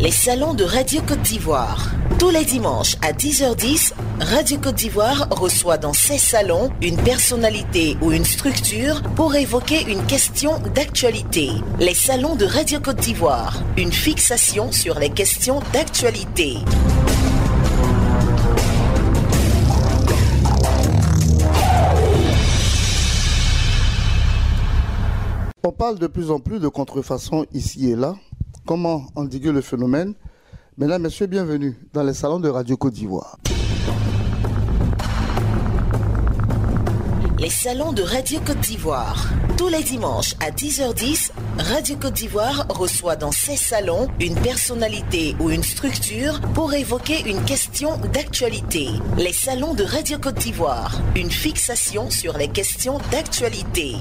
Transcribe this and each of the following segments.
Les salons de Radio Côte d'Ivoire. Tous les dimanches à 10h10, Radio Côte d'Ivoire reçoit dans ses salons une personnalité ou une structure pour évoquer une question d'actualité. Les salons de Radio Côte d'Ivoire, une fixation sur les questions d'actualité. On parle de plus en plus de contrefaçon ici et là. Comment endiguer le phénomène? Mesdames, Messieurs, bienvenue dans les salons de Radio Côte d'Ivoire. Les salons de Radio Côte d'Ivoire. Tous les dimanches à 10h10, Radio Côte d'Ivoire reçoit dans ses salons une personnalité ou une structure pour évoquer une question d'actualité. Les salons de Radio Côte d'Ivoire, une fixation sur les questions d'actualité.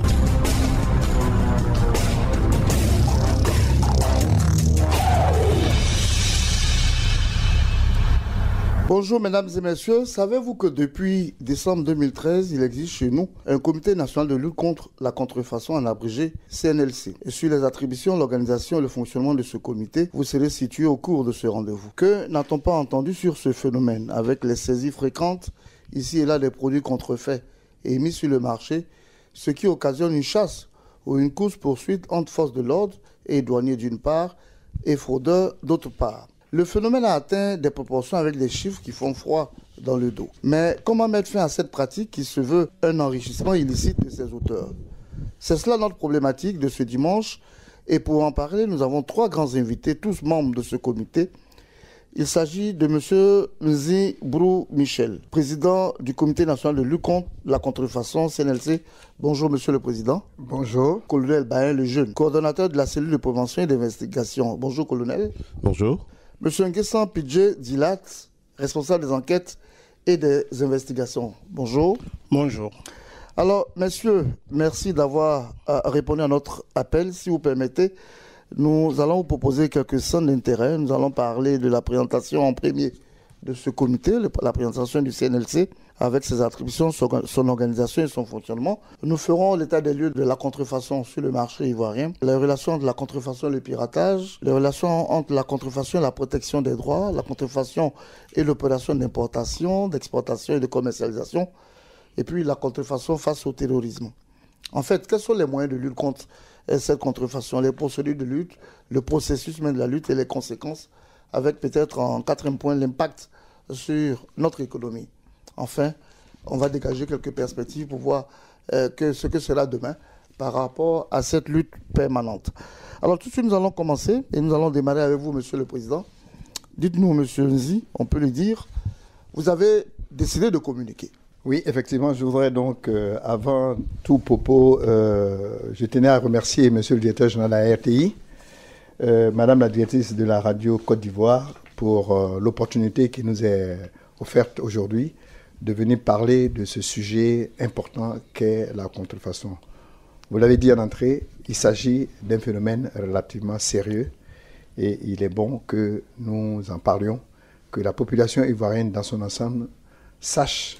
Bonjour mesdames et messieurs, savez-vous que depuis décembre 2013, il existe chez nous un comité national de lutte contre la contrefaçon, en abrégé CNLC. Et sur les attributions, l'organisation et le fonctionnement de ce comité, vous serez situés au cours de ce rendez-vous. Que n'a-t-on pas entendu sur ce phénomène, avec les saisies fréquentes, ici et là, des produits contrefaits et mis sur le marché, ce qui occasionne une chasse ou une course-poursuite entre forces de l'ordre et douaniers d'une part et fraudeurs d'autre part. Le phénomène a atteint des proportions avec des chiffres qui font froid dans le dos. Mais comment mettre fin à cette pratique qui se veut un enrichissement illicite de ses auteurs? C'est cela notre problématique de ce dimanche. Et pour en parler, nous avons trois grands invités, tous membres de ce comité. Il s'agit de M. Nzi Brou Michel, président du comité national de lutte contre la contrefaçon CNLC. Bonjour Monsieur le Président. Bonjour. Colonel Bain le Jeune, coordonnateur de la cellule de prévention et d'investigation. Bonjour Colonel. Bonjour. Monsieur Nguessan Pidje Dilat, responsable des enquêtes et des investigations. Bonjour. Bonjour. Alors, messieurs, merci d'avoir répondu à notre appel. Si vous permettez, nous allons vous proposer quelques scènes d'intérêt. Nous allons parler de la présentation en premier de ce comité, la présentation du CNLC, avec ses attributions, son organisation et son fonctionnement. Nous ferons l'état des lieux de la contrefaçon sur le marché ivoirien, les relations entre la contrefaçon et le piratage, les relations entre la contrefaçon et la protection des droits, la contrefaçon et l'opération d'importation, d'exportation et de commercialisation, et puis la contrefaçon face au terrorisme. En fait, quels sont les moyens de lutte contre cette contrefaçon, les procédures de lutte, le processus même de la lutte et les conséquences, avec peut-être en quatrième point l'impact sur notre économie. Enfin, on va dégager quelques perspectives pour voir ce que sera demain par rapport à cette lutte permanente. Alors tout de suite, nous allons commencer et nous allons démarrer avec vous, Monsieur le Président. Dites-nous, Monsieur Nzi, on peut le dire, vous avez décidé de communiquer. Oui, effectivement, je voudrais donc, avant tout propos, je tenais à remercier Monsieur le directeur général de la RTI, Madame la directrice de la radio Côte d'Ivoire, pour l'opportunité qui nous est offerte aujourd'hui de venir parler de ce sujet important qu'est la contrefaçon. Vous l'avez dit en entrée, il s'agit d'un phénomène relativement sérieux et il est bon que nous en parlions, que la population ivoirienne dans son ensemble sache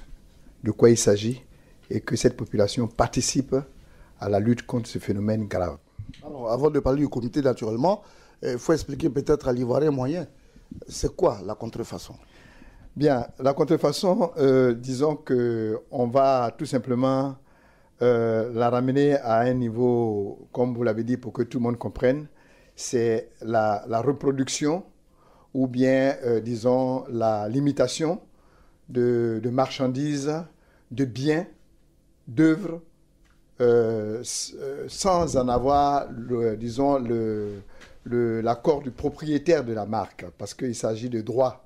de quoi il s'agit et que cette population participe à la lutte contre ce phénomène grave. Alors, avant de parler du comité, naturellement, il faut expliquer peut-être à l'Ivoirien moyen, c'est quoi la contrefaçon? Bien, la contrefaçon, disons qu'on va tout simplement la ramener à un niveau, comme vous l'avez dit, pour que tout le monde comprenne, c'est la reproduction ou bien, disons, la limitation de marchandises, de biens, d'œuvres, sans en avoir, disons, l'accord du propriétaire de la marque, parce qu'il s'agit de droits.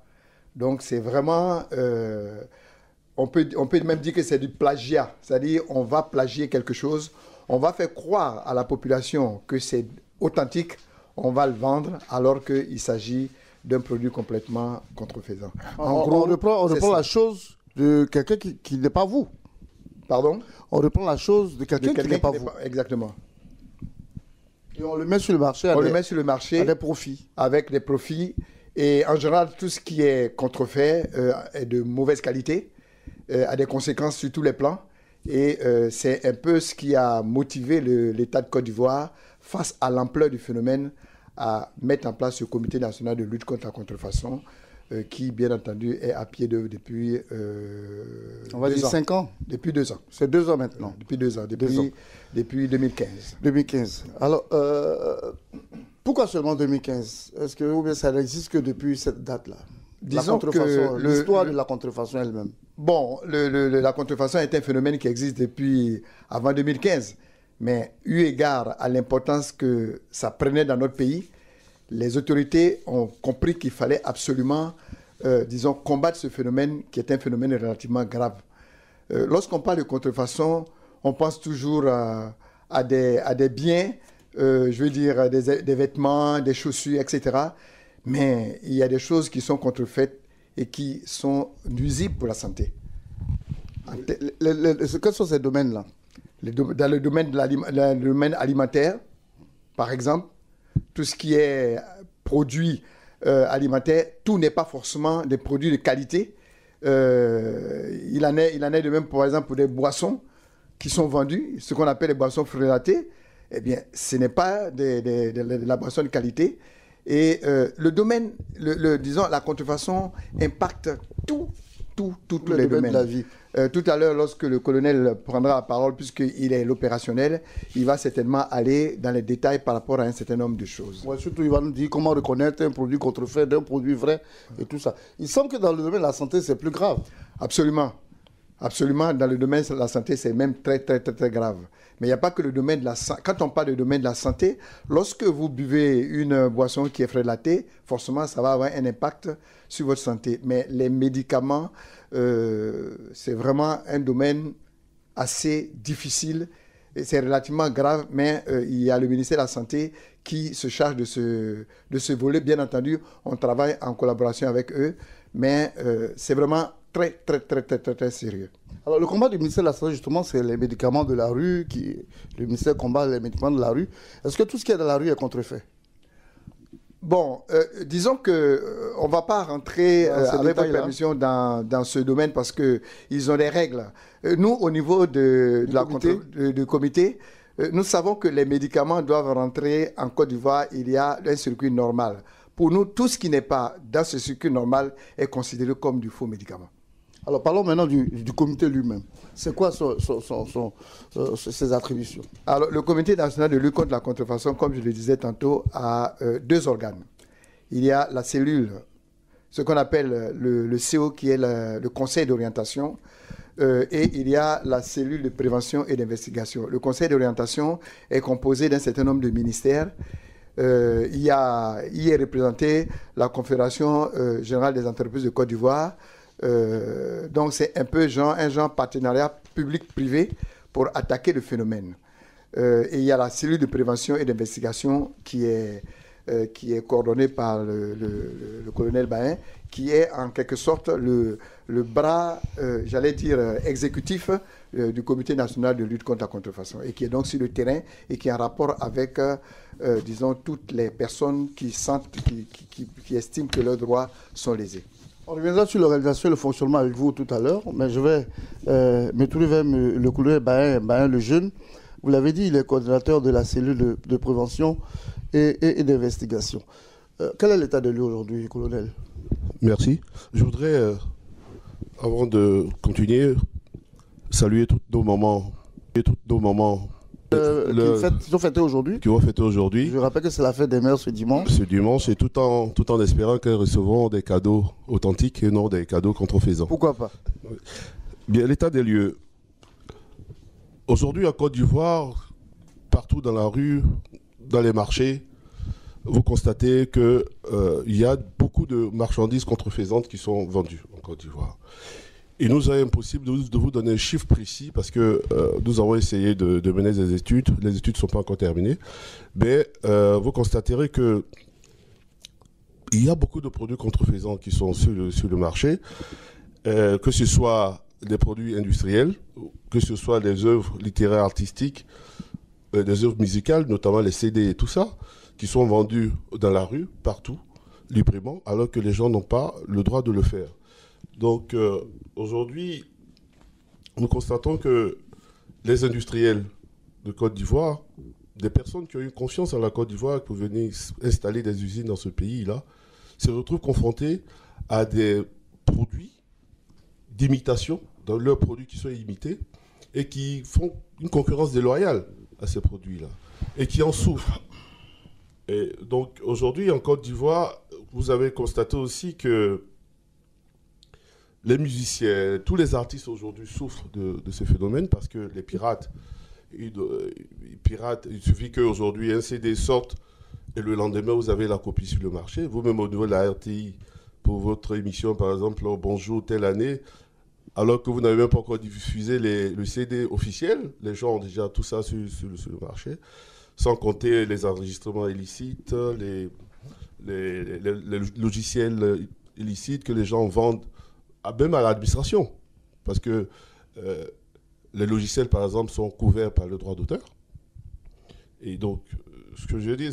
Donc c'est vraiment, on peut même dire que c'est du plagiat, c'est-à-dire on va plagier quelque chose, on va faire croire à la population que c'est authentique, on va le vendre alors qu'il s'agit d'un produit complètement contrefaisant. En gros, on reprend la chose de quelqu'un qui n'est pas vous. Pardon? On reprend la chose de quelqu'un qui n'est pas vous. Exactement. Et on le met sur le marché, à des profits. Avec des profits. Et en général, tout ce qui est contrefait est de mauvaise qualité, a des conséquences sur tous les plans. Et c'est un peu ce qui a motivé l'État de Côte d'Ivoire face à l'ampleur du phénomène à mettre en place ce comité national de lutte contre la contrefaçon qui, bien entendu, est à pied d'œuvre depuis on va dire 5 ans. Depuis 2 ans. C'est 2 ans maintenant. Depuis 2 ans, depuis 2015. 2015. Alors, pourquoi seulement 2015? Est-ce que ou bien ça n'existe que depuis cette date-là? Disons que l'histoire de la contrefaçon elle-même. Bon, la contrefaçon est un phénomène qui existe depuis avant 2015. Mais eu égard à l'importance que ça prenait dans notre pays, les autorités ont compris qu'il fallait absolument, disons, combattre ce phénomène qui est un phénomène relativement grave. Lorsqu'on parle de contrefaçon, on pense toujours à des biens, je veux dire des vêtements, des chaussures, etc. Mais il y a des choses qui sont contrefaites et qui sont nuisibles pour la santé. Quels sont ces domaines-là? Dans le domaine alimentaire, par exemple, tout ce qui est produits alimentaires, tout n'est pas forcément des produits de qualité. Il en est de même, par exemple, pour des boissons qui sont vendues, ce qu'on appelle les boissons fruitées. Eh bien, ce n'est pas de la boisson de qualité. Et le domaine, disons, la contrefaçon impacte tous les domaines de la vie. Tout à l'heure, lorsque le colonel prendra la parole, puisqu'il est l'opérationnel, il va certainement aller dans les détails par rapport à un certain nombre de choses. Ouais, surtout, il va nous dire comment reconnaître un produit contrefait d'un produit vrai et tout ça. Il semble que dans le domaine de la santé, c'est plus grave. Absolument. Absolument, dans le domaine de la santé, c'est même très grave. Mais il n'y a pas que le domaine de la santé. Quand on parle du domaine de la santé, lorsque vous buvez une boisson qui est frélatée, forcément, ça va avoir un impact sur votre santé. Mais les médicaments, c'est vraiment un domaine assez difficile. Et c'est relativement grave, mais il y a le ministère de la Santé qui se charge de ce volet. Bien entendu, on travaille en collaboration avec eux, mais c'est vraiment très sérieux. Alors, le combat du ministère de la Santé, justement, c'est les médicaments de la rue. Le ministère combat les médicaments de la rue. Est-ce que tout ce qui est dans la rue est contrefait? Bon, disons qu'on ne va pas rentrer avec votre permission dans ce domaine parce qu'ils ont des règles. Nous, au niveau du comité, nous savons que les médicaments doivent rentrer en Côte d'Ivoire. Il y a un circuit normal. Pour nous, tout ce qui n'est pas dans ce circuit normal est considéré comme du faux médicament. Alors, parlons maintenant du comité lui-même. C'est quoi ses attributions? Alors, le comité national de lutte contre la contrefaçon, comme je le disais tantôt, a 2 organes. Il y a la cellule, ce qu'on appelle le CO, qui est le conseil d'orientation, et il y a la cellule de prévention et d'investigation. Le conseil d'orientation est composé d'un certain nombre de ministères. Il y est représenté la Confédération générale des entreprises de Côte d'Ivoire. Donc c'est un peu un genre partenariat public-privé pour attaquer le phénomène. Et il y a la cellule de prévention et d'investigation qui est coordonnée par le colonel Bain, qui est en quelque sorte le bras, j'allais dire, exécutif du Comité national de lutte contre la contrefaçon, et qui est donc sur le terrain et qui est en rapport avec, disons, toutes les personnes qui estiment que leurs droits sont lésés. On reviendra sur l'organisation et le fonctionnement avec vous tout à l'heure, mais je vais me tourner vers le colonel Bain le jeune. Vous l'avez dit, il est coordinateur de la cellule de prévention et d'investigation. Quel est l'état de lieu aujourd'hui, colonel? Merci. Je voudrais, avant de continuer, saluer tous nos mamans qui sont fêtés aujourd'hui. Je rappelle que c'est la fête des mères ce dimanche. Ce dimanche, et tout en espérant qu'elles recevront des cadeaux authentiques et non des cadeaux contrefaisants. Pourquoi pas? Bien, l'état des lieux. Aujourd'hui, en Côte d'Ivoire, partout dans la rue, dans les marchés, vous constatez qu'il y a beaucoup de marchandises contrefaisantes qui sont vendues en Côte d'Ivoire. Il nous est impossible de vous donner un chiffre précis parce que nous avons essayé de mener des études. Les études ne sont pas encore terminées. Mais vous constaterez qu'il y a beaucoup de produits contrefaisants qui sont sur le marché, que ce soit des produits industriels, que ce soit des œuvres littéraires artistiques, des œuvres musicales, notamment les CD et tout ça, qui sont vendus dans la rue, partout, librement, alors que les gens n'ont pas le droit de le faire. Donc, aujourd'hui, nous constatons que les industriels de Côte d'Ivoire des personnes qui ont eu confiance en la Côte d'Ivoire pour venir installer des usines dans ce pays-là se retrouvent confrontés à des produits d'imitation, dans leurs produits qui sont imités, et qui font une concurrence déloyale à ces produits-là, et qui en souffrent. Et donc aujourd'hui, en Côte d'Ivoire, vous avez constaté aussi que les musiciens, tous les artistes aujourd'hui souffrent de ces phénomènes parce que les pirates, il suffit qu'aujourd'hui un CD sorte et le lendemain vous avez la copie sur le marché. Vous-même au niveau de la RTI, pour votre émission par exemple, Bonjour telle année, alors que vous n'avez même pas encore diffusé le CD officiel, les gens ont déjà tout ça sur le marché, sans compter les enregistrements illicites, les logiciels illicites que les gens vendent même à l'administration, parce que les logiciels, par exemple, sont couverts par le droit d'auteur. Et donc, ce que je dis,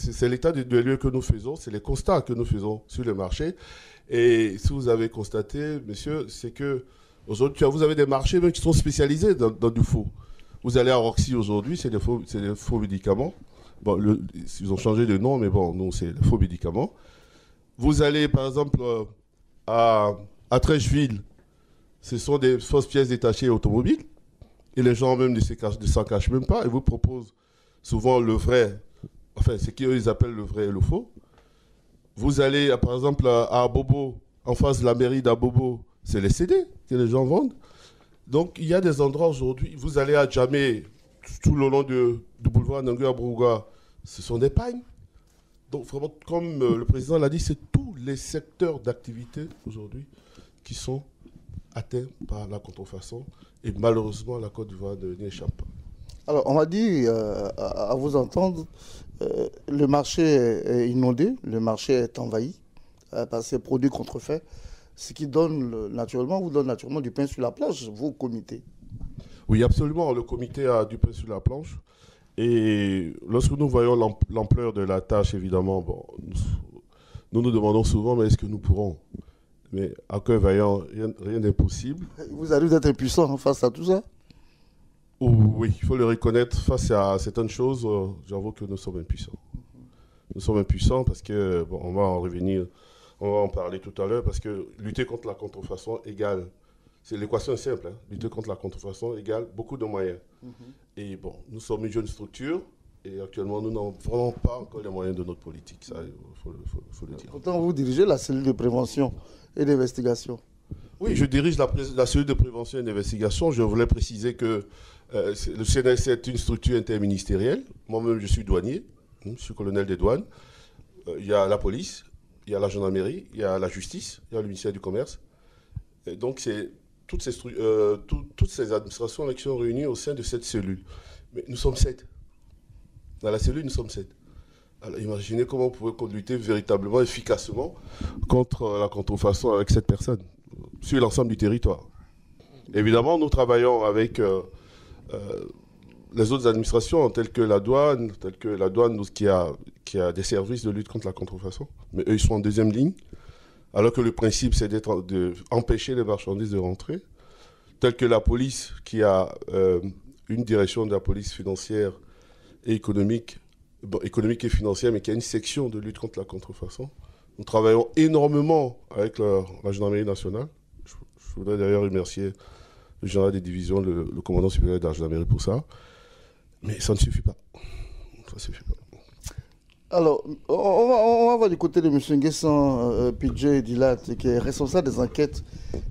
c'est l'état de lieu que nous faisons, c'est les constats que nous faisons sur le marché. Et si vous avez constaté, monsieur, c'est que aujourd'hui, vous avez des marchés même qui sont spécialisés dans du faux. Vous allez à Roxy aujourd'hui, c'est des faux médicaments. Bon, ils ont changé de nom, mais bon, nous, c'est des faux médicaments. Vous allez, par exemple, à Trècheville, ce sont des fausses pièces détachées automobiles. Et les gens même ne s'en cachent même pas. Ils vous proposent souvent le vrai, enfin, ce qu'ils appellent le vrai et le faux. Vous allez, par exemple, à Abobo, en face de la mairie d'Abobo, c'est les CD que les gens vendent. Donc, il y a des endroits aujourd'hui, vous allez à Djamé, tout le long du boulevard Nangu à Brouga, ce sont des pagnes. Donc, vraiment, comme le président l'a dit, c'est tous les secteurs d'activité aujourd'hui qui sont atteints par la contrefaçon. Et malheureusement, la Côte d'Ivoire n'y échappe pas. Alors, on m'a dit, à vous entendre, le marché est inondé, le marché est envahi par ces produits contrefaits, ce qui donne naturellement, vous donne naturellement du pain sur la planche, vous, comité. Oui, absolument. Le comité a du pain sur la planche. Et lorsque nous voyons l'ampleur de la tâche, évidemment, bon, nous nous demandons souvent, mais est-ce que nous pourrons? Mais à cœur vaillant, rien n'est possible. Vous arrivez d'être impuissant face à tout ça? Oui, il faut le reconnaître. Face à certaines choses, j'avoue que nous sommes impuissants. Nous sommes impuissants parce que, bon, on va en revenir, on va en parler tout à l'heure, parce que lutter contre la contrefaçon égale, c'est l'équation est simple, hein, lutter contre la contrefaçon égale beaucoup de moyens. Et bon, nous sommes une jeune structure, et actuellement, nous n'avons vraiment pas encore les moyens de notre politique, ça, il faut le dire. Pourtant, vous dirigez la cellule de prévention et d'investigation. Oui, je dirige la cellule de prévention et d'investigation. Je voulais préciser que le CNS est une structure interministérielle. Moi-même, je suis douanier, je suis colonel des douanes. Il y a la police, il y a la gendarmerie, il y a la justice, il y a le ministère du Commerce. Et donc, c'est toutes ces administrations qui sont réunies au sein de cette cellule. Mais nous sommes 7. Dans la cellule, nous sommes 7. Alors, imaginez comment on pouvait lutter véritablement, efficacement contre la contrefaçon avec 7 personnes sur l'ensemble du territoire. Évidemment, nous travaillons avec les autres administrations, telles que la douane qui a des services de lutte contre la contrefaçon. Mais eux, ils sont en deuxième ligne, alors que le principe, c'est d'empêcher les marchandises de rentrer. Telle que la police, qui a une direction de la police financière et économique et financière, mais qui a une section de lutte contre la contrefaçon. Nous travaillons énormément avec la gendarmerie nationale. Je voudrais d'ailleurs remercier le général des divisions, le commandant supérieur de la gendarmerie pour ça. Mais ça ne suffit pas. Ça ne suffit pas. Alors, on va voir du côté de M. Nguessan Pidje Dilat, qui est responsable des enquêtes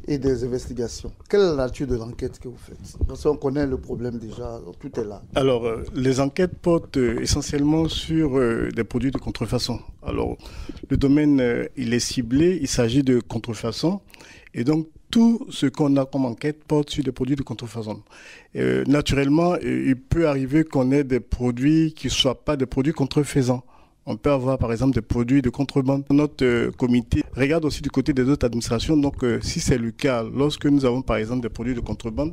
et des investigations. Quelle est la nature de l'enquête que vous faites? Parce qu'on connaît le problème déjà, tout est là. Alors, les enquêtes portent essentiellement sur des produits de contrefaçon. Alors, le domaine, il est ciblé, il s'agit de contrefaçon. Et donc, tout ce qu'on a comme enquête porte sur des produits de contrefaçon. Naturellement, il peut arriver qu'on ait des produits qui ne soient pas des produits contrefaisants. On peut avoir par exemple des produits de contrebande. Notre comité regarde aussi du côté des autres administrations. Donc si c'est le cas, lorsque nous avons par exemple des produits de contrebande,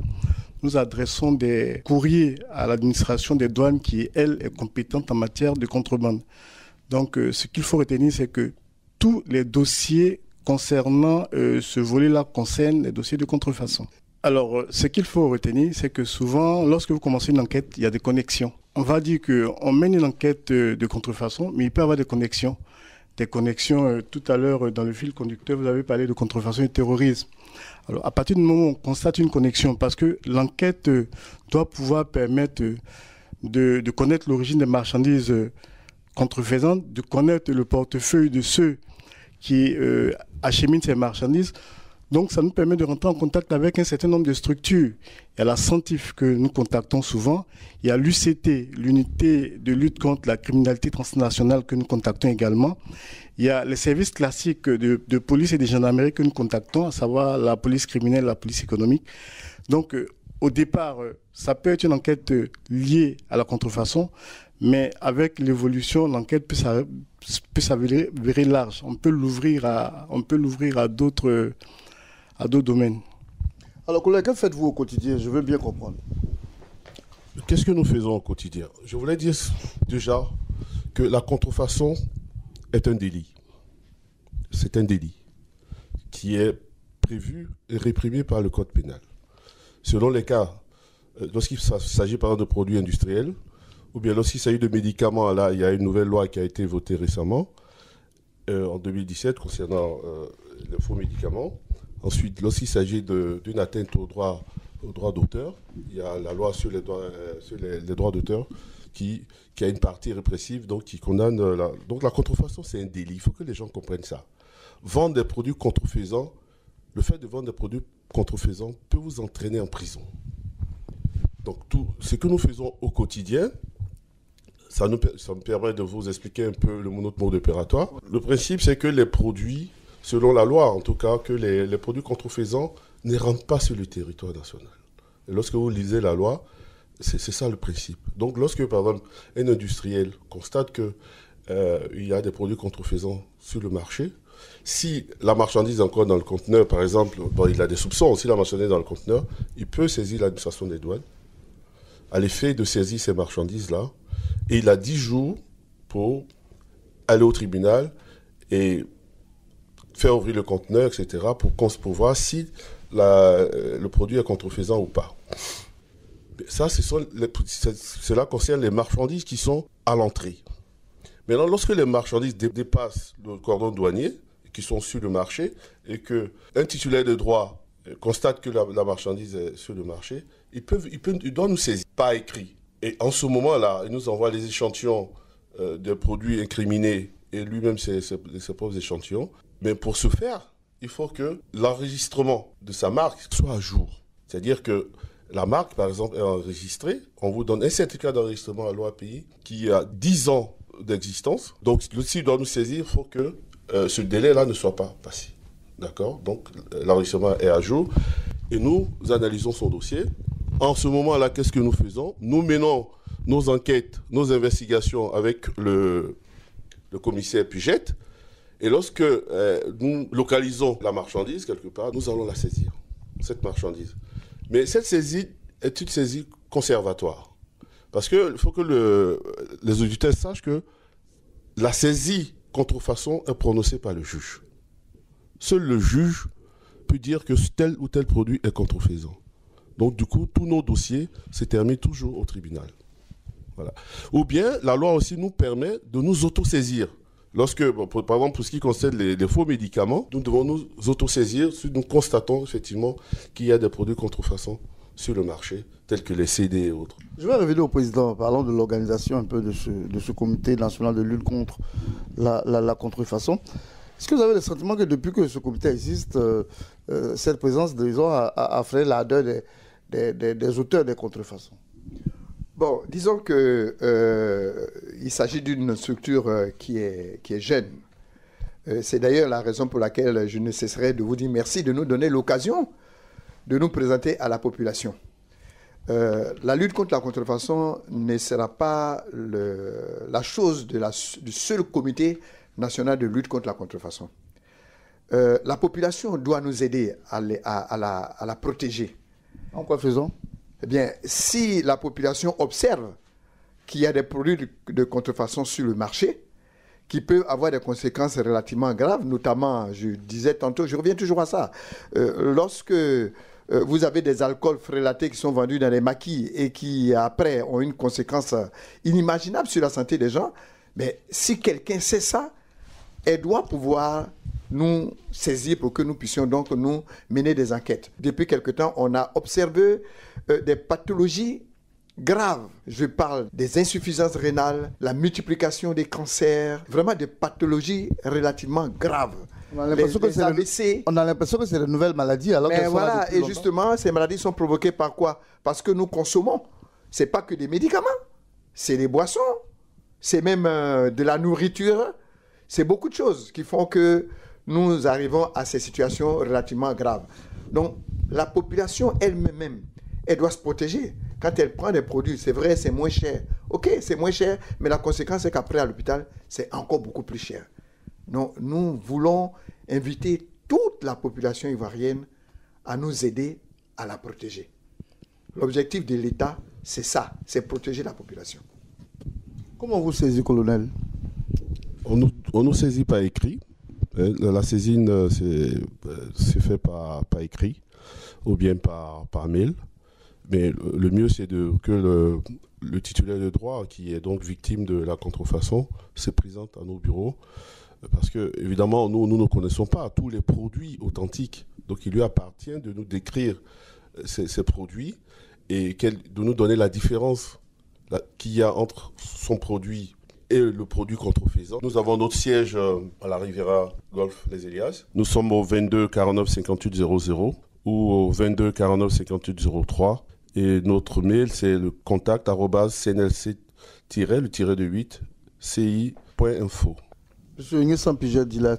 nous adressons des courriers à l'administration des douanes qui, elle, est compétente en matière de contrebande. Donc ce qu'il faut retenir, c'est que tous les dossiers concernant ce volet-là concernent les dossiers de contrefaçon. Alors, ce qu'il faut retenir, c'est que souvent, lorsque vous commencez une enquête, il y a des connexions. on va dire qu'on mène une enquête de contrefaçon, mais il peut y avoir des connexions. Tout à l'heure, dans le fil conducteur, vous avez parlé de contrefaçon et terrorisme. Alors, à partir du moment où on constate une connexion, parce que l'enquête doit pouvoir permettre de connaître l'origine des marchandises contrefaisantes, de connaître le portefeuille de ceux qui acheminent ces marchandises. Donc, ça nous permet de rentrer en contact avec un certain nombre de structures. Il y a la CENTIF que nous contactons souvent. Il y a l'UCT, l'unité de lutte contre la criminalité transnationale que nous contactons également. Il y a les services classiques de police et de gendarmerie que nous contactons, à savoir la police criminelle, la police économique. Donc, au départ, ça peut être une enquête liée à la contrefaçon, mais avec l'évolution, l'enquête peut s'avérer large. On peut l'ouvrir à d'autres domaines. Alors, collègue, que faites-vous au quotidien? Je veux bien comprendre. Qu'est-ce que nous faisons au quotidien? Je voulais dire déjà que la contrefaçon est un délit. C'est un délit qui est prévu et réprimé par le Code pénal. Selon les cas, lorsqu'il s'agit par exemple de produits industriels, ou bien lorsqu'il s'agit de médicaments, là, il y a une nouvelle loi qui a été votée récemment, en 2017, concernant les faux médicaments. Ensuite, lorsqu'il s'agit d'une atteinte au droit d'auteur, il y a la loi sur les droits d'auteur qui a une partie répressive, donc qui condamne... Donc la contrefaçon, c'est un délit. Il faut que les gens comprennent ça. Vendre des produits contrefaisants, le fait de vendre des produits contrefaisants peut vous entraîner en prison. Donc tout ce que nous faisons au quotidien, ça me permet de vous expliquer un peu notre mode opératoire. Le principe, c'est que les produits, selon la loi en tout cas, que les produits contrefaisants ne rentrent pas sur le territoire national. Et lorsque vous lisez la loi, c'est ça le principe. Donc lorsque, par exemple, un industriel constate qu'il y a des produits contrefaisants sur le marché, si la marchandise est encore dans le conteneur, par exemple, il a des soupçons, si la marchandise est dans le conteneur, il peut saisir l'administration des douanes à l'effet de saisir ces marchandises-là. Et il a 10 jours pour aller au tribunal et faire ouvrir le conteneur, etc., pour voir si le produit est contrefaisant ou pas. Ça, cela concerne les marchandises qui sont à l'entrée. Maintenant, lorsque les marchandises dépassent le cordon douanier, qui sont sur le marché, et qu'un titulaire de droit constate que la marchandise est sur le marché, il doit nous saisir par écrit. Et en ce moment-là, il nous envoie les échantillons de produits incriminés et lui-même ses propres échantillons. Mais pour ce faire, il faut que l'enregistrement de sa marque soit à jour. C'est-à-dire que la marque, par exemple, est enregistrée. On vous donne un certificat d'enregistrement à l'OAPI qui a 10 ans d'existence. Donc, s'il doit nous saisir, il faut que ce délai-là ne soit pas passé. D'accord? Donc, l'enregistrement est à jour. Et nous analysons son dossier. En ce moment-là, qu'est-ce que nous faisons? Nous menons nos enquêtes, nos investigations avec le commissaire Puget. Et lorsque nous localisons la marchandise quelque part, nous allons la saisir, cette marchandise. Mais cette saisie est une saisie conservatoire. Parce qu'il faut que les auditeurs sachent que la saisie contrefaçon est prononcée par le juge. Seul le juge peut dire que tel ou tel produit est contrefaisant. Donc du coup, tous nos dossiers se terminent toujours au tribunal. Voilà. Ou bien, la loi aussi nous permet de nous autosaisir. Lorsque, par exemple, pour ce qui concerne les faux médicaments, nous devons nous autosaisir si nous constatons effectivement qu'il y a des produits contrefaçons sur le marché, tels que les CD et autres. Je vais revenir au président, parlant de l'organisation un peu de ce comité national de lutte contre la contrefaçon. Est-ce que vous avez le sentiment que depuis que ce comité existe, cette présence, disons, a fait l'ardeur des auteurs des contrefaçons? Bon, disons que il s'agit d'une structure qui est jeune. C'est d'ailleurs la raison pour laquelle je ne cesserai de vous dire merci de nous donner l'occasion de nous présenter à la population. La lutte contre la contrefaçon ne sera pas la chose du seul comité national de lutte contre la contrefaçon. La population doit nous aider à la protéger. En quoi faisons? Eh bien, si la population observe qu'il y a des produits de contrefaçon sur le marché, qui peuvent avoir des conséquences relativement graves, notamment, je disais tantôt, je reviens toujours à ça, lorsque vous avez des alcools frélatés qui sont vendus dans les maquis et qui, après, ont une conséquence inimaginable sur la santé des gens. Mais si quelqu'un sait ça, elle doit pouvoir nous saisir pour que nous puissions donc nous mener des enquêtes. Depuis quelque temps, on a observé des pathologies graves. Je parle des insuffisances rénales, la multiplication des cancers, vraiment des pathologies relativement graves. On a l'impression que c'est de nouvelles maladies. Alors mais voilà, et justement, ces maladies sont provoquées par quoi? Parce que nous consommons. Ce n'est pas que des médicaments, c'est des boissons, c'est même de la nourriture, c'est beaucoup de choses qui font que nous arrivons à ces situations relativement graves. Donc, la population elle-même, elle doit se protéger. Quand elle prend des produits, c'est vrai, c'est moins cher. Ok, c'est moins cher, mais la conséquence, c'est qu'après, à l'hôpital, c'est encore beaucoup plus cher. Donc, nous voulons inviter toute la population ivoirienne à nous aider à la protéger. L'objectif de l'État, c'est ça, c'est protéger la population. Comment vous saisissez, colonel? On nous saisit par écrit. La saisine, c'est fait par écrit ou bien par mail. Mais le mieux, c'est que le titulaire de droit, qui est donc victime de la contrefaçon, se présente à nos bureaux. Parce que, évidemment, nous ne connaissons pas tous les produits authentiques. Donc, il lui appartient de nous décrire ces produits et de nous donner la différence qu'il y a entre son produit et le produit contrefaisant. Nous avons notre siège à la Riviera Golf Les Elias. Nous sommes au 22 49 58 00 ou au 22 49 58 03. Et notre mail, c'est le contact@cnlc-8ci.info. Monsieur Ignace Piget-Dilat,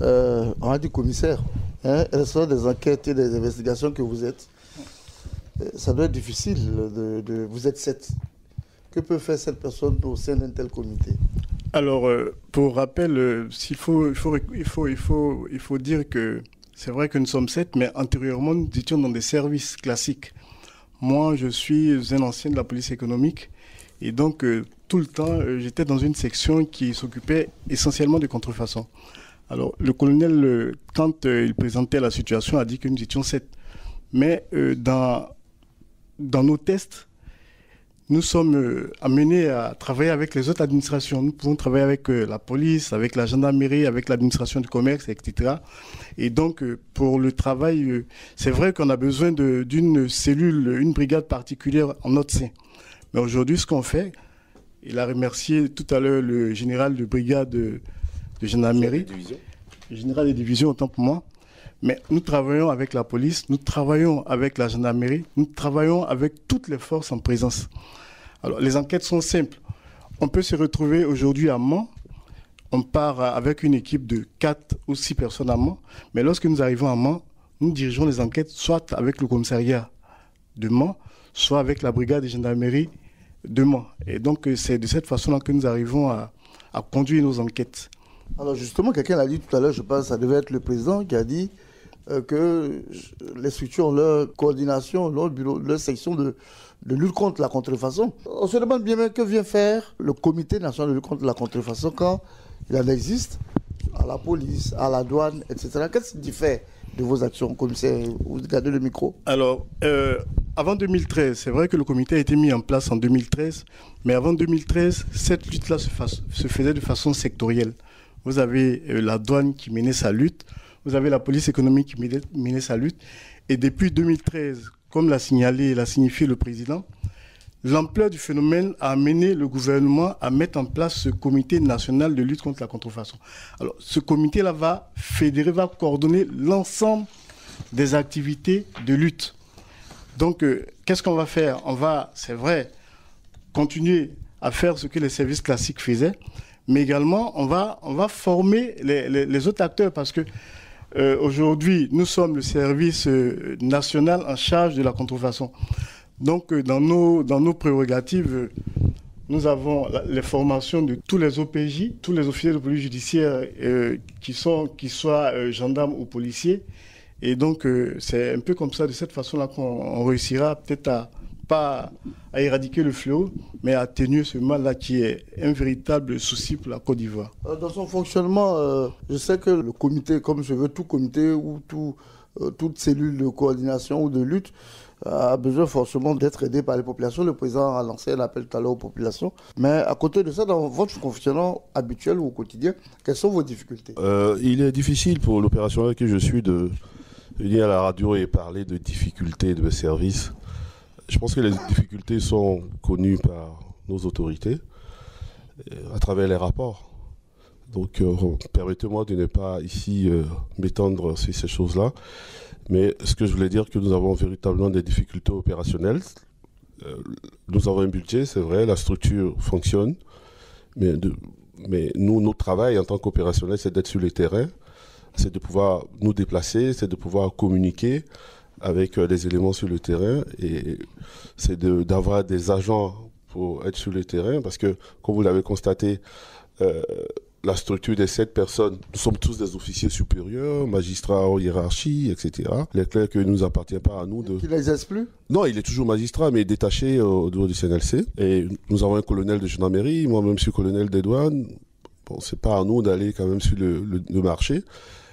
on a dit commissaire, elles sont des enquêtes et des investigations que vous êtes. Ça doit être difficile, vous êtes 7. Que peut faire cette personne au sein d'un tel comité? Alors, pour rappel, il faut dire que c'est vrai que nous sommes 7, mais antérieurement, nous étions dans des services classiques. Moi, je suis un ancien de la police économique et donc tout le temps, j'étais dans une section qui s'occupait essentiellement de contrefaçon. Alors, le colonel, quand il présentait la situation, a dit que nous étions 7. Mais dans nos tests, nous sommes amenés à travailler avec les autres administrations. Nous pouvons travailler avec la police, avec la gendarmerie, avec l'administration du commerce, etc. Et donc, pour le travail, c'est vrai qu'on a besoin d'une cellule, une brigade particulière en notre sein. Mais aujourd'hui, ce qu'on fait, il a remercié tout à l'heure le général de brigade de gendarmerie, le général de division, autant pour moi. Mais nous travaillons avec la police, nous travaillons avec la gendarmerie, nous travaillons avec toutes les forces en présence. Alors, les enquêtes sont simples. On peut se retrouver aujourd'hui à Mans. On part avec une équipe de 4 ou 6 personnes à Mans. Mais lorsque nous arrivons à Mans, nous dirigeons les enquêtes soit avec le commissariat de Mans, soit avec la brigade de gendarmerie de Mans. Et donc, c'est de cette façon-là que nous arrivons à conduire nos enquêtes. Alors, justement, quelqu'un l'a dit tout à l'heure, je pense que ça devait être le président qui a dit que les structures, leur coordination, leur bureau, leur section de lutte contre la contrefaçon. On se demande bien que vient faire le comité national de lutte contre la contrefaçon quand il en existe à la police, à la douane, etc. Qu'est-ce qui fait de vos actions, commissaire? Vous gardez le micro. Alors, avant 2013, c'est vrai que le comité a été mis en place en 2013, mais avant 2013, cette lutte-là se faisait de façon sectorielle. Vous avez la douane qui menait sa lutte, vous avez la police économique qui menait sa lutte, et depuis 2013, comme l'a signifié le président, l'ampleur du phénomène a amené le gouvernement à mettre en place ce comité national de lutte contre la contrefaçon. Alors, ce comité-là va fédérer, va coordonner l'ensemble des activités de lutte. Donc, qu'est-ce qu'on va faire? On va, c'est vrai, continuer à faire ce que les services classiques faisaient, mais également, on va former les autres acteurs parce que aujourd'hui, nous sommes le service national en charge de la contrefaçon. Donc, dans nos prérogatives, nous avons les formations de tous les OPJ, tous les officiers de police judiciaire qui soient gendarmes ou policiers. Et donc, c'est un peu comme ça, de cette façon-là, qu'on réussira peut-être pas à éradiquer le fléau, mais à atténuer ce mal-là qui est un véritable souci pour la Côte d'Ivoire. Dans son fonctionnement, je sais que le comité, comme je veux, tout comité ou tout toute cellule de coordination ou de lutte a besoin forcément d'être aidée par les populations. Le président a lancé un appel tout à l'heure aux populations. Mais à côté de ça, dans votre fonctionnement habituel ou au quotidien, quelles sont vos difficultés? Il est difficile pour l'opérationnel que je suis de venir à la radio et parler de difficultés de service. Je pense que les difficultés sont connues par nos autorités à travers les rapports. Donc, permettez-moi de ne pas ici m'étendre sur ces choses-là. Mais ce que je voulais dire, que nous avons véritablement des difficultés opérationnelles. Nous avons un budget, c'est vrai, la structure fonctionne. Mais nous, notre travail en tant qu'opérationnel, c'est d'être sur le terrain. C'est de pouvoir nous déplacer, c'est de pouvoir communiquer avec les éléments sur le terrain. Et c'est d'avoir des agents pour être sur le terrain. Parce que, comme vous l'avez constaté, la structure des 7 personnes, nous sommes tous des officiers supérieurs, magistrats en hiérarchie, etc. Les clercs ne nous appartient pas à nous de... Il n'exerce plus? Non, il est toujours magistrat, mais détaché au niveau du CNLC. Et nous avons un colonel de gendarmerie, moi-même je suis colonel des douanes. Bon, c'est pas à nous d'aller quand même sur le marché,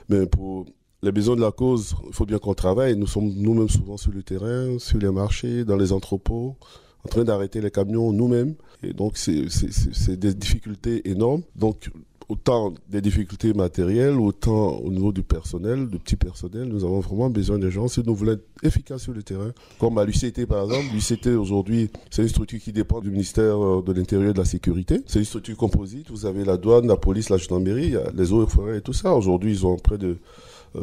mais pour les besoins de la cause, il faut bien qu'on travaille. Nous sommes nous-mêmes souvent sur le terrain, sur les marchés, dans les entrepôts, en train d'arrêter les camions nous-mêmes. Et donc, c'est des difficultés énormes. Donc, autant des difficultés matérielles, autant au niveau du personnel, du petit personnel, nous avons vraiment besoin de gens si nous voulons être efficaces sur le terrain. Comme à l'UCT par exemple, l'UCT aujourd'hui, c'est une structure qui dépend du ministère de l'Intérieur et de la Sécurité. C'est une structure composite, vous avez la douane, la police, la gendarmerie, il y a les eaux et forêts et tout ça. Aujourd'hui, ils ont près de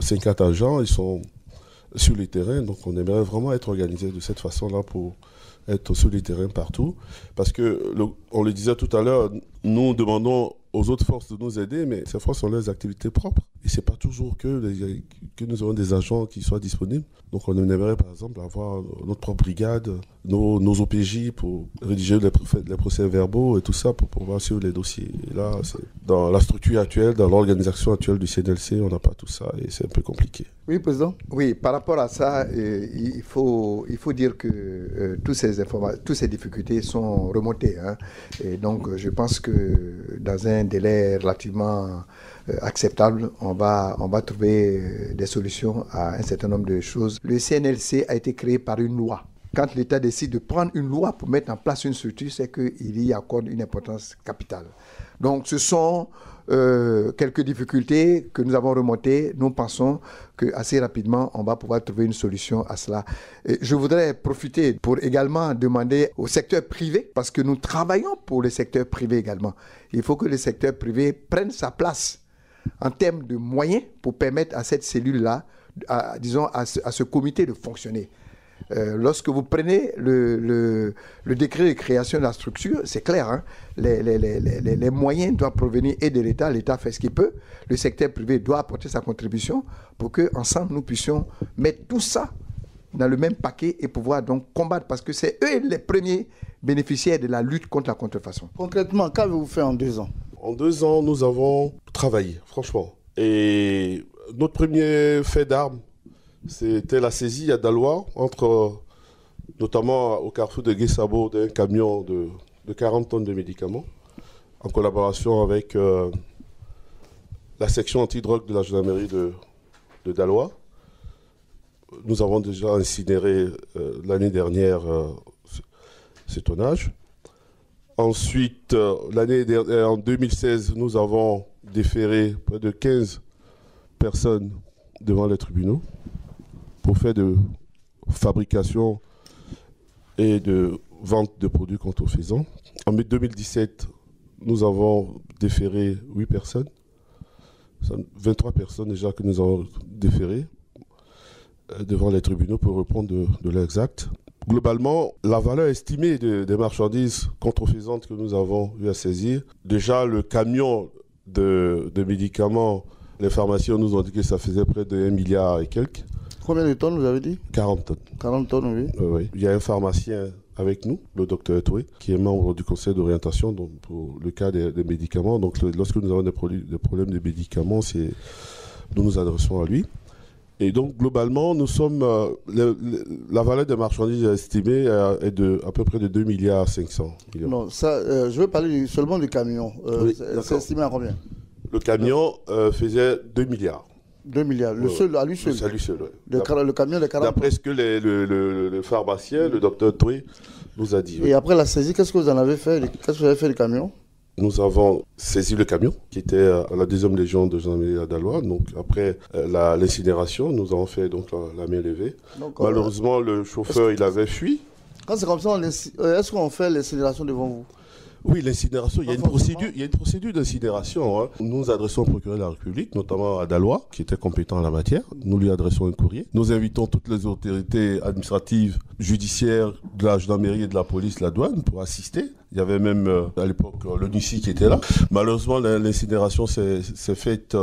50 agents, ils sont sur le terrain, donc on aimerait vraiment être organisé de cette façon-là pour être sur le terrain partout. Parce que, on le disait tout à l'heure, nous demandons aux autres forces de nous aider, mais ces forces ont leurs activités propres. Et c'est pas toujours que nous avons des agents qui soient disponibles. Donc on aimerait par exemple avoir notre propre brigade, nos OPJ pour rédiger les procès-verbaux et tout ça pour pouvoir suivre les dossiers. Et là, dans la structure actuelle, dans l'organisation actuelle du CNLC, on n'a pas tout ça et c'est un peu compliqué. Oui, Président. Oui, par rapport à ça, il faut dire que toutes ces difficultés sont remontées. Hein. Et donc je pense que dans un délai relativement acceptable, on va trouver des solutions à un certain nombre de choses. Le CNLC a été créé par une loi. Quand l'État décide de prendre une loi pour mettre en place une structure, c'est qu'il y accorde une importance capitale. Donc ce sont quelques difficultés que nous avons remontées. Nous pensons qu'assez rapidement, on va pouvoir trouver une solution à cela. Et je voudrais profiter pour également demander au secteur privé, parce que nous travaillons pour le secteur privé également. Il faut que le secteur privé prenne sa place en termes de moyens pour permettre à cette cellule-là, disons à ce comité de fonctionner. Lorsque vous prenez le décret de création de la structure, c'est clair, hein, les moyens doivent provenir et de l'État. L'État fait ce qu'il peut. Le secteur privé doit apporter sa contribution pour qu'ensemble nous puissions mettre tout ça dans le même paquet et pouvoir donc combattre, parce que c'est eux les premiers bénéficiaires de la lutte contre la contrefaçon. Concrètement, qu'avez-vous fait en 2 ans? En 2 ans, nous avons travaillé, franchement. Et notre premier fait d'armes, c'était la saisie à Daloa, notamment au carrefour de Guessabo, d'un camion de 40 tonnes de médicaments, en collaboration avec la section antidrogue de la gendarmerie de Daloa. Nous avons déjà incinéré l'année dernière ces tonnages. Ensuite, en 2016, nous avons déféré près de 15 personnes devant les tribunaux pour faire de fabrication et de vente de produits contrefaisants. En 2017, nous avons déféré 8 personnes. 23 personnes déjà que nous avons déférées devant les tribunaux pour répondre de leurs actes. Globalement, la valeur estimée des marchandises contrefaisantes que nous avons eu à saisir, déjà le camion de médicaments, les pharmaciens nous ont dit que ça faisait près de 1 milliard et quelques. Combien de tonnes vous avez dit? 40 tonnes. 40 tonnes, oui. Oui. Il y a un pharmacien avec nous, le docteur Toué, qui est membre du conseil d'orientation pour le cas des médicaments. Donc lorsque nous avons des problèmes de médicaments, nous nous adressons à lui. Et donc, globalement, nous sommes. La valeur des marchandises estimée est à peu près de 2,5 milliards. Non, ça, je veux parler seulement du camion. Oui, c'est estimé à combien? Le camion faisait 2 milliards. 2 milliards. Le seul, à lui seul. C'est à lui seul, oui. Le camion de 40 tonnes. D'après ce que le pharmacien, le docteur Toué, nous a dit. Et après la saisie, qu'est-ce que vous en avez fait? Qu'est-ce que vous avez fait le camion? Nous avons saisi le camion qui était à la 2e légion de gendarmerie à Daloa. Donc après l'incinération, nous avons fait donc la main levée. Donc, malheureusement, le chauffeur, il avait fui. Quand c'est comme ça, est-ce qu'on fait l'incinération devant vous? Oui, l'incinération, il y a une procédure d'incinération. Hein. Nous nous adressons au procureur de la République, notamment à Daloa, qui était compétent en la matière. Nous lui adressons un courrier. Nous invitons toutes les autorités administratives, judiciaires, de la gendarmerie et de la police, la douane, pour assister. Il y avait même, à l'époque, le NUCI qui était là. Malheureusement, l'incinération s'est faite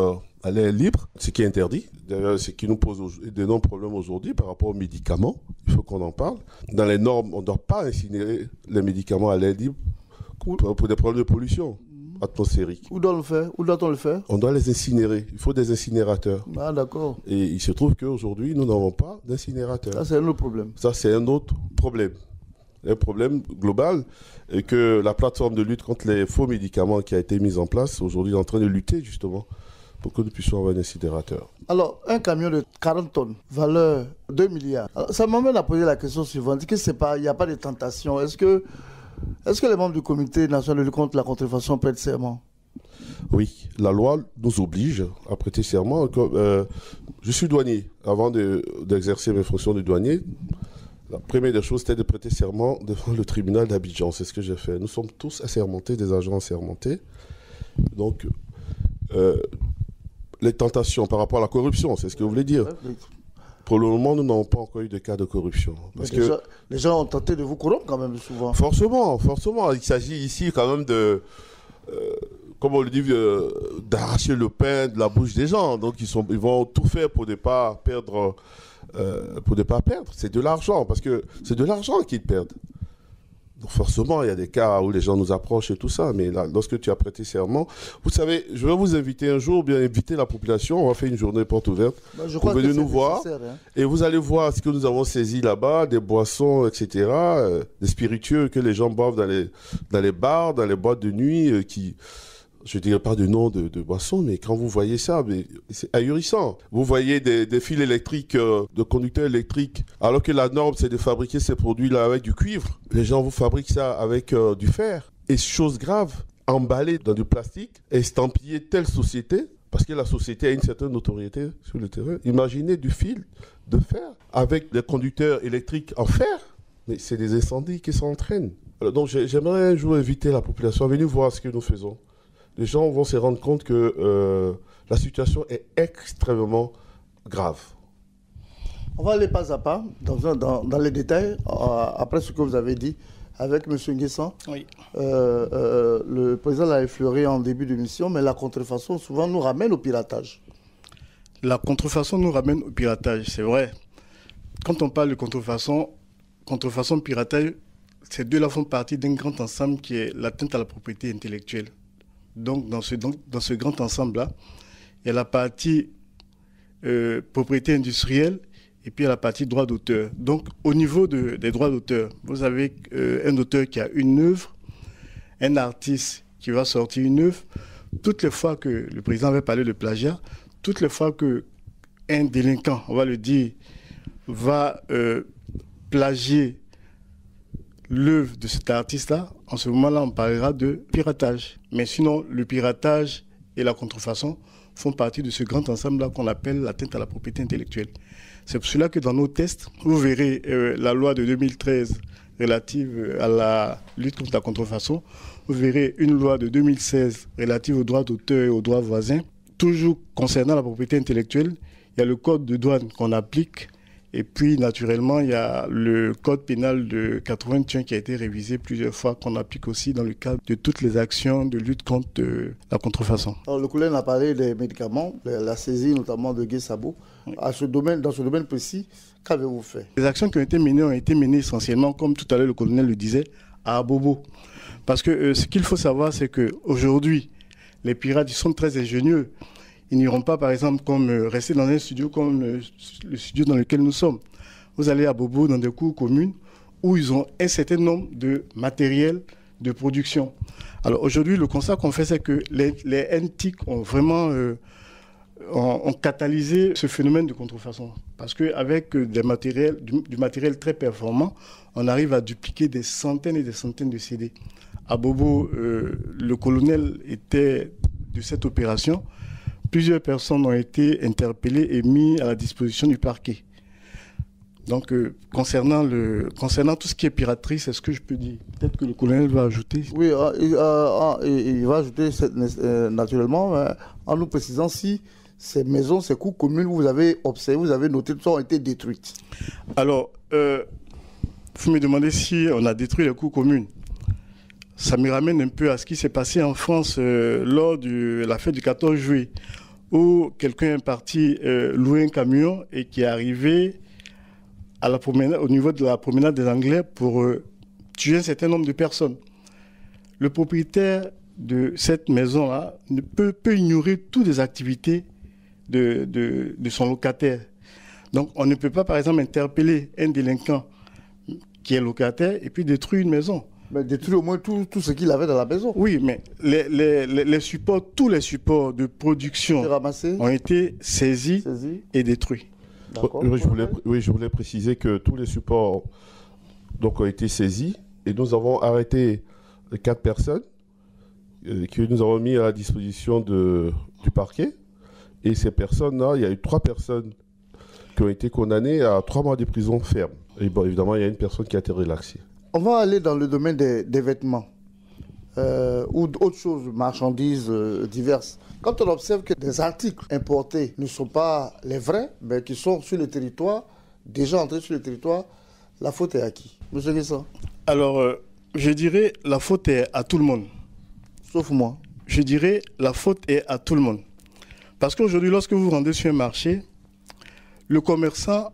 à l'air libre, ce qui est interdit. D'ailleurs, ce qui nous pose d'énormes problèmes aujourd'hui par rapport aux médicaments. Il faut qu'on en parle. Dans les normes, on ne doit pas incinérer les médicaments à l'air libre pour des problèmes de pollution atmosphérique. Où doit-on le faire? On doit les incinérer. Il faut des incinérateurs. Ah, d'accord. Et il se trouve qu'aujourd'hui, nous n'avons pas d'incinérateurs. Ça, c'est un autre problème. Ça, c'est un autre problème. Un problème global. Et que la plateforme de lutte contre les faux médicaments qui a été mise en place, aujourd'hui, est en train de lutter, justement, pour que nous puissions avoir un incinérateur. Alors, un camion de 40 tonnes, valeur 2 milliards. Alors, ça m'amène à poser la question suivante. Il n'y a pas de tentation. Est-ce que les membres du comité national de lutte contre la contrefaçon prêtent serment? Oui, la loi nous oblige à prêter serment. Je suis douanier. Avant d'exercer mes fonctions de douanier, la première des choses, c'était de prêter serment devant le tribunal d'Abidjan. C'est ce que j'ai fait. Nous sommes tous assermentés, des agents assermentés. Donc, les tentations par rapport à la corruption, c'est ce que vous voulez dire. Pour le moment, nous n'avons pas encore eu de cas de corruption. Parce que les gens ont tenté de vous corrompre quand même souvent. Forcément. Il s'agit ici quand même de, comme on le dit, d'arracher le pain de la bouche des gens. Donc ils vont tout faire pour ne pas perdre. C'est de l'argent, parce que c'est de l'argent qu'ils perdent. Donc forcément, il y a des cas où les gens nous approchent et tout ça, mais là, lorsque tu as prêté serment, vous savez, je vais vous inviter un jour, bien inviter la population, on va faire une journée porte ouverte, pour venir nous voir, et vous allez voir ce que nous avons saisi là-bas, des boissons, etc., des spiritueux que les gens boivent dans les bars, dans les boîtes de nuit, je ne dirais pas de nom de boisson, mais quand vous voyez ça, c'est ahurissant. Vous voyez des fils électriques, de conducteurs électriques, alors que la norme, c'est de fabriquer ces produits-là avec du cuivre. Les gens vous fabriquent ça avec du fer. Et chose grave, emballé dans du plastique, estampillé telle société, parce que la société a une certaine notoriété sur le terrain. Imaginez du fil de fer avec des conducteurs électriques en fer. Mais c'est des incendies qui s'entraînent. Donc j'aimerais un jour inviter la population à venir voir ce que nous faisons. Les gens vont se rendre compte que la situation est extrêmement grave. On va aller pas à pas dans les détails, après ce que vous avez dit avec M. Nguessan. Oui. Le président l'a effleuré en début d'émission, mais la contrefaçon souvent nous ramène au piratage. La contrefaçon nous ramène au piratage, c'est vrai. Quand on parle de contrefaçon, piratage, ces deux-là font partie d'un grand ensemble qui est l'atteinte à la propriété intellectuelle. Donc, dans ce grand ensemble-là, il y a la partie propriété industrielle et puis il y a la partie droit d'auteur. Donc, au niveau des droits d'auteur, vous avez un auteur qui a une œuvre, un artiste qui va sortir une œuvre. Toutes les fois que le président avait parlé de plagiat, toutes les fois qu'un délinquant, on va le dire, va plagier l'œuvre de cet artiste-là, en ce moment-là, on parlera de piratage. Mais sinon, le piratage et la contrefaçon font partie de ce grand ensemble-là qu'on appelle l'atteinte à la propriété intellectuelle. C'est pour cela que dans nos tests, vous verrez la loi de 2013 relative à la lutte contre la contrefaçon, vous verrez une loi de 2016 relative aux droits d'auteur et aux droits voisins. Toujours concernant la propriété intellectuelle, il y a le code de douane qu'on applique. Et puis, naturellement, il y a le code pénal de 81 qui a été révisé plusieurs fois, qu'on applique aussi dans le cadre de toutes les actions de lutte contre la contrefaçon. Alors, le collègue a parlé des médicaments, la saisie notamment de Guy Sabou. Oui. Dans ce domaine précis, qu'avez-vous fait? Les actions qui ont été menées essentiellement, comme tout à l'heure le colonel le disait, à Abobo. Parce que ce qu'il faut savoir, c'est qu'aujourd'hui, les pirates, ils sont très ingénieux. Ils n'iront pas, par exemple, rester dans un studio comme le studio dans lequel nous sommes. Vous allez à Bobo, dans des cours communes, où ils ont un certain nombre de matériel de production. Alors aujourd'hui, le constat qu'on fait, c'est que les NTIC ont vraiment ont catalysé ce phénomène de contrefaçon. Parce qu'avec du matériel très performant, on arrive à dupliquer des centaines et des centaines de CD. À Bobo, le colonel était de cette opération. Plusieurs personnes ont été interpellées et mises à la disposition du parquet. Donc, concernant tout ce qui est piraterie, c'est ce que je peux dire. Peut-être que le colonel va ajouter. Oui, il va ajouter naturellement, en nous précisant si ces maisons, ces cours communes, vous avez observé, vous avez noté, tout ça ont été détruites. Alors, vous me demandez si on a détruit les cours communes. Ça me ramène un peu à ce qui s'est passé en France lors de la fête du 14 juillet, où quelqu'un est parti louer un camion et qui est arrivé au niveau de la promenade des Anglais pour tuer un certain nombre de personnes. Le propriétaire de cette maison-là peut ignorer toutes les activités de son locataire. Donc on ne peut pas, par exemple, interpeller un délinquant qui est locataire et puis détruire une maison. Mais détruire au moins tout ce qu'il avait dans la maison. Oui, mais les supports, tous les supports de production ont été saisis et détruits. Je voulais préciser que tous les supports donc, ont été saisis et nous avons arrêté 4 personnes que nous avons mis à la disposition du parquet. Et ces personnes-là, il y a eu 3 personnes qui ont été condamnées à 3 mois de prison ferme. Et bon, évidemment, il y a une personne qui a été relaxée. On va aller dans le domaine des vêtements ou d'autres choses, marchandises diverses. Quand on observe que des articles importés ne sont pas les vrais, mais qui sont sur le territoire, déjà entrés sur le territoire, la faute est à qui? Monsieur Guessan? Alors, je dirais la faute est à tout le monde. Sauf moi. Je dirais la faute est à tout le monde. Parce qu'aujourd'hui, lorsque vous vous rendez sur un marché, le commerçant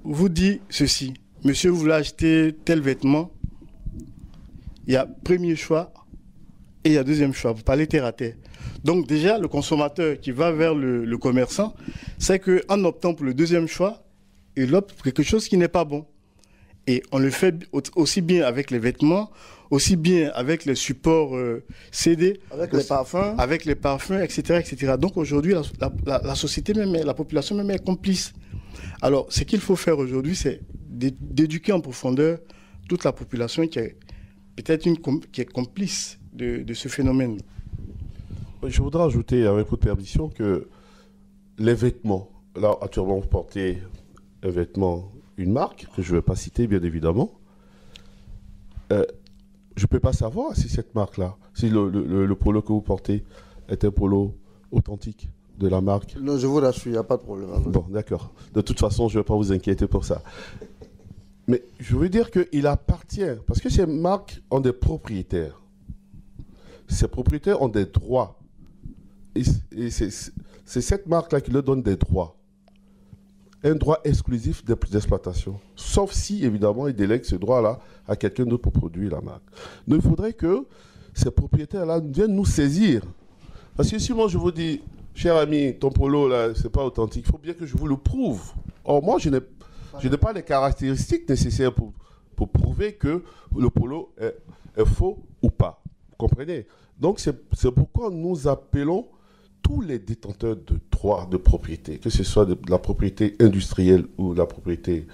vous dit ceci. Monsieur, vous voulez acheter tel vêtement, il y a premier choix et il y a deuxième choix. Vous parlez terre à terre. Donc déjà, le consommateur qui va vers le commerçant, c'est qu'en optant pour le deuxième choix, il opte pour quelque chose qui n'est pas bon. Et on le fait aussi bien avec les vêtements, aussi bien avec les supports CD, avec les parfums, etc., etc. Donc aujourd'hui, la société même, la population même est complice. Alors, ce qu'il faut faire aujourd'hui, c'est d'éduquer en profondeur toute la population qui est peut-être qui est complice de ce phénomène. Je voudrais ajouter, avec votre permission, que les vêtements, là, actuellement, vous portez un vêtement, une marque, que je ne vais pas citer, bien évidemment. Je ne peux pas savoir si cette marque-là, si le polo que vous portez est un polo authentique de la marque. Non, je vous rassure, il n'y a pas de problème. Bon, d'accord. De toute façon, je ne vais pas vous inquiéter pour ça. Mais je veux dire qu'il appartient, parce que ces marques ont des propriétaires. Ces propriétaires ont des droits. Et c'est cette marque-là qui leur donne des droits. Un droit exclusif d'exploitation. Sauf si, évidemment, ils délèguent ce droit-là à quelqu'un d'autre pour produire la marque. Donc, il faudrait que ces propriétaires-là viennent nous saisir. Parce que si moi, je vous dis, cher ami, ton polo, là, c'est pas authentique, il faut bien que je vous le prouve. Or, moi, je n'ai pas les caractéristiques nécessaires pour prouver que le polo est faux ou pas. Vous comprenez? Donc, c'est pourquoi nous appelons tous les détenteurs de droits de propriété, que ce soit de la propriété industrielle ou de la propriété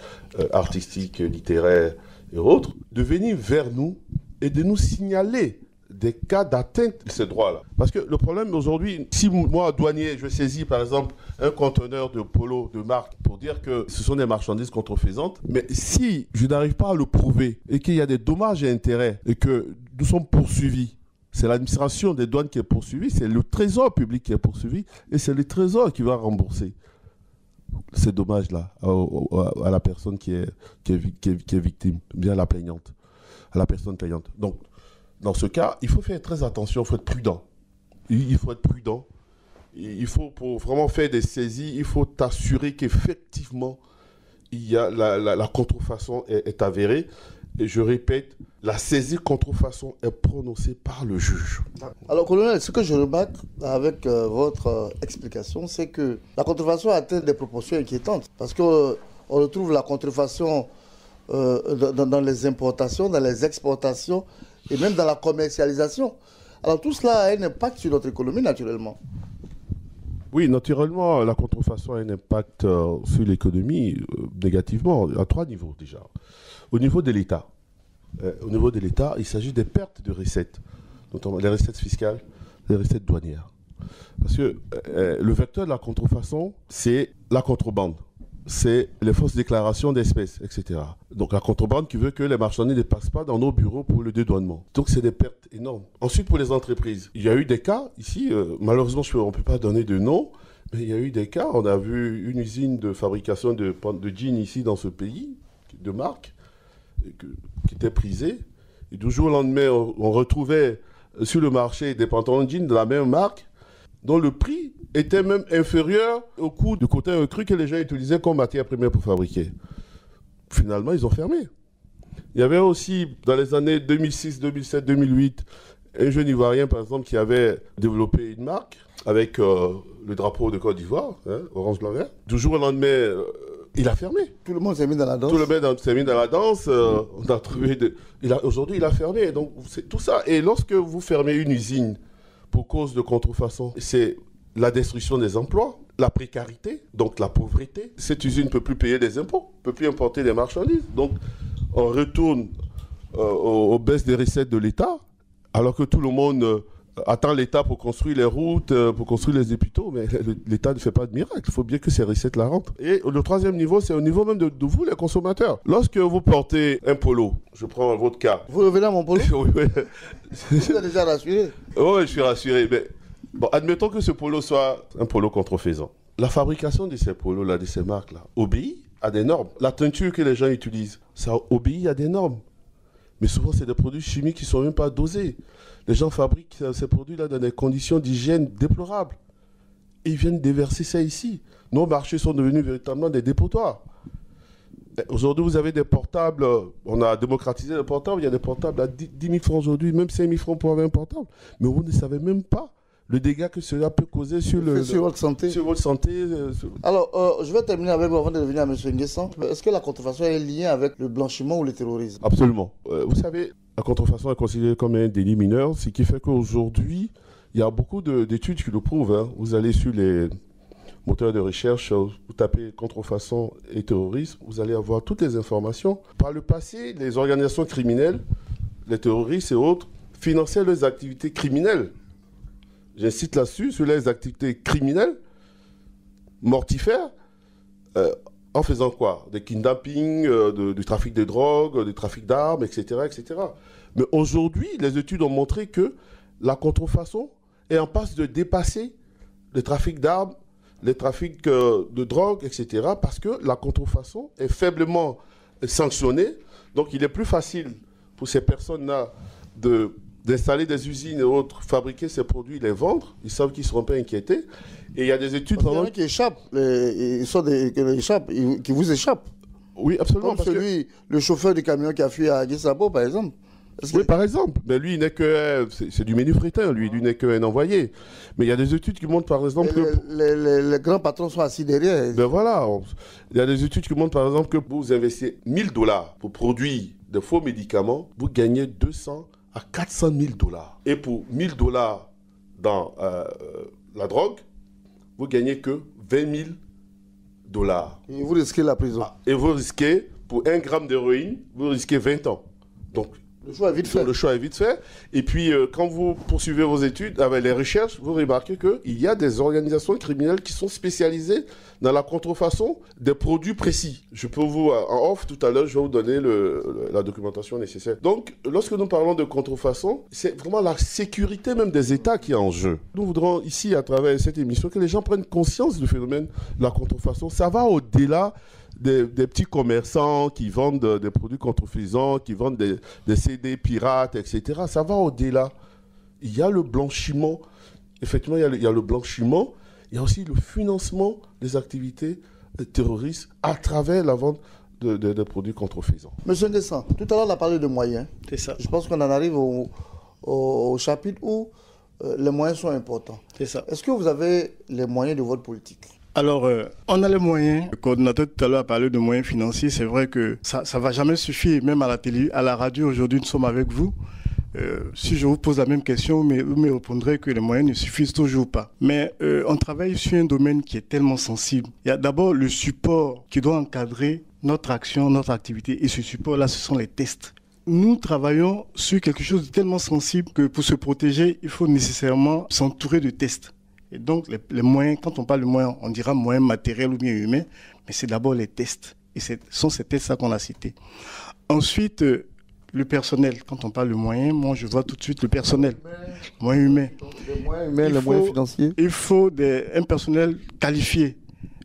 artistique, littéraire et autres, de venir vers nous et de nous signaler des cas d'atteinte de ces droits-là. Parce que le problème aujourd'hui, si moi, douanier, je saisis par exemple un conteneur de polo de marque pour dire que ce sont des marchandises contrefaisantes, mais si je n'arrive pas à le prouver et qu'il y a des dommages et intérêts et que nous sommes poursuivis, c'est l'administration des douanes qui est poursuivie, c'est le trésor public qui est poursuivi et c'est le trésor qui va rembourser ces dommages-là à la personne qui est victime, bien la plaignante, à la personne plaignante. Donc, dans ce cas, il faut faire très attention, il faut être prudent. Il faut être prudent. Il faut, pour vraiment faire des saisies, il faut t'assurer qu'effectivement, la contrefaçon est avérée. Et je répète, la saisie contrefaçon est prononcée par le juge. Alors, colonel, ce que je remarque avec votre explication, c'est que la contrefaçon atteint des proportions inquiétantes. Parce qu'on retrouve la contrefaçon dans les importations, dans les exportations et même dans la commercialisation. Alors, tout cela a un impact sur notre économie, naturellement. Oui, naturellement, la contrefaçon a un impact sur l'économie négativement à 3 niveaux déjà. Au niveau de l'État. Il s'agit des pertes de recettes, notamment les recettes fiscales, les recettes douanières. Parce que le vecteur de la contrefaçon, c'est la contrebande. C'est les fausses déclarations d'espèces, etc. Donc la contrebande qui veut que les marchandises ne passent pas dans nos bureaux pour le dédouanement. Donc c'est des pertes énormes. Ensuite, pour les entreprises, il y a eu des cas ici, malheureusement on ne peut pas donner de nom, mais il y a eu des cas. On a vu une usine de fabrication de jeans ici dans ce pays, de marque, qui était prisée. Et du jour au lendemain, on retrouvait sur le marché des pantalons de jeans de la même marque, dont le prix était même inférieur au coût du coton cru que les gens utilisaient comme matière première pour fabriquer. Finalement, ils ont fermé. Il y avait aussi, dans les années 2006, 2007, 2008, un jeune Ivoirien, par exemple, qui avait développé une marque avec le drapeau de Côte d'Ivoire, orange, blanc, vert. Du jour au lendemain, il a fermé. Tout le monde s'est mis dans la danse. Tout le monde s'est mis dans la danse. On a trouvé aujourd'hui, il a fermé. Donc, c'est tout ça. Et lorsque vous fermez une usine pour cause de contrefaçon, c'est la destruction des emplois, la précarité, donc la pauvreté. Cette usine ne peut plus payer des impôts, ne peut plus importer des marchandises. Donc, on retourne aux baisses des recettes de l'État, alors que tout le monde attend l'État pour construire les routes, pour construire les hôpitaux, mais l'État ne fait pas de miracle. Il faut bien que ces recettes-là rentrent. Et le troisième niveau, c'est au niveau même de vous, les consommateurs. Lorsque vous portez un polo, je prends votre cas. Vous revenez à mon polo? Oui. Vous êtes déjà rassuré? Oui, je suis rassuré. Mais bon, admettons que ce polo soit un polo contrefaisant. La fabrication de ces polos-là, de ces marques-là, obéit à des normes. La teinture que les gens utilisent, ça obéit à des normes. Mais souvent, c'est des produits chimiques qui ne sont même pas dosés. Les gens fabriquent ces produits-là dans des conditions d'hygiène déplorables. Et ils viennent déverser ça ici. Nos marchés sont devenus véritablement des dépotoirs. Aujourd'hui, vous avez des portables. On a démocratisé les portables. Il y a des portables à 10 000 francs aujourd'hui, même 5 000 francs pour avoir un portable. Mais vous ne savez même pas le dégât que cela peut causer sur votre santé. Sur votre santé. Alors, je vais terminer avec vous avant de revenir à M. Nguessan. Est-ce que la contrefaçon est liée avec le blanchiment ou le terrorisme? Absolument. Vous savez, la contrefaçon est considérée comme un délit mineur, ce qui fait qu'aujourd'hui, il y a beaucoup d'études qui le prouvent. Hein. Vous allez sur les moteurs de recherche, vous tapez contrefaçon et terrorisme, vous allez avoir toutes les informations. Par le passé, les organisations criminelles, les terroristes et autres, finançaient leurs activités criminelles. J'incite là-dessus, sur les activités criminelles, mortifères, en faisant quoi? Des kidnappings, du trafic de drogue, du trafic d'armes, etc., etc. Mais aujourd'hui, les études ont montré que la contrefaçon est en passe de dépasser le trafic d'armes, les trafics de drogue, etc., parce que la contrefaçon est faiblement sanctionnée. Donc, il est plus facile pour ces personnes-là d'installer des usines et autres, fabriquer ces produits, les vendre. Ils savent qu'ils ne seront pas inquiétés. Et il y a des études... Il y en a qui échappent, qui vous échappent. Oui, absolument. Comme celui, le chauffeur du camion qui a fui à Guessabo, par exemple. Oui, par exemple. Mais lui, il n'est que... C'est du ménufrétin, lui n'est qu'un envoyé. Mais il y a des études qui montrent, par exemple... Les grands patrons sont assis derrière. Ben voilà. Il y a des études qui montrent, par exemple, que vous investissez $1000 pour produire de faux médicaments, vous gagnez 200 à 400 000 $. Et pour $1000 dans la drogue, vous gagnez que 20 000 $. Et vous risquez la prison. Et vous risquez, pour 1 gramme d'héroïne, vous risquez 20 ans. Donc, le choix est vite fait. Le choix est vite fait. Et puis, quand vous poursuivez vos études, avec les recherches, vous remarquez qu'il y a des organisations criminelles qui sont spécialisées dans la contrefaçon des produits précis. Je peux vous, en off, tout à l'heure, je vais vous donner la documentation nécessaire. Donc, lorsque nous parlons de contrefaçon, c'est vraiment la sécurité même des États qui est en jeu. Nous voudrons ici, à travers cette émission, que les gens prennent conscience du phénomène de la contrefaçon. Ça va au-delà des petits commerçants qui vendent des produits contrefaisants, qui vendent des CD pirates, etc. Ça va au-delà. Il y a le blanchiment. Effectivement, il y a le blanchiment. Il y a aussi le financement des activités terroristes à travers la vente de produits contrefaisants. Monsieur Nguessan, tout à l'heure, on a parlé de moyens. C'est ça. Je pense qu'on en arrive au chapitre où les moyens sont importants. C'est ça. Est-ce que vous avez les moyens de votre politique? Alors, on a les moyens. Le coordinateur tout à l'heure a parlé de moyens financiers. C'est vrai que ça ne va jamais suffire. Même à la télé, à la radio, aujourd'hui, nous sommes avec vous. si je vous pose la même question, vous me répondrez que les moyens ne suffisent toujours pas. Mais on travaille sur un domaine qui est tellement sensible. Il y a d'abord le support qui doit encadrer notre action, notre activité. Et ce support-là, ce sont les tests. Nous travaillons sur quelque chose de tellement sensible que pour se protéger, il faut nécessairement s'entourer de tests. Et donc, les moyens, quand on parle de moyens, on dira moyens matériels ou bien humains, mais c'est d'abord les tests. Et ce sont ces tests-là qu'on a cités. Ensuite, le personnel. Quand on parle de moyens, moi, je vois tout de suite le personnel. Moyens humains. Les moyens humains, les moyens financiers. Il faut un personnel qualifié.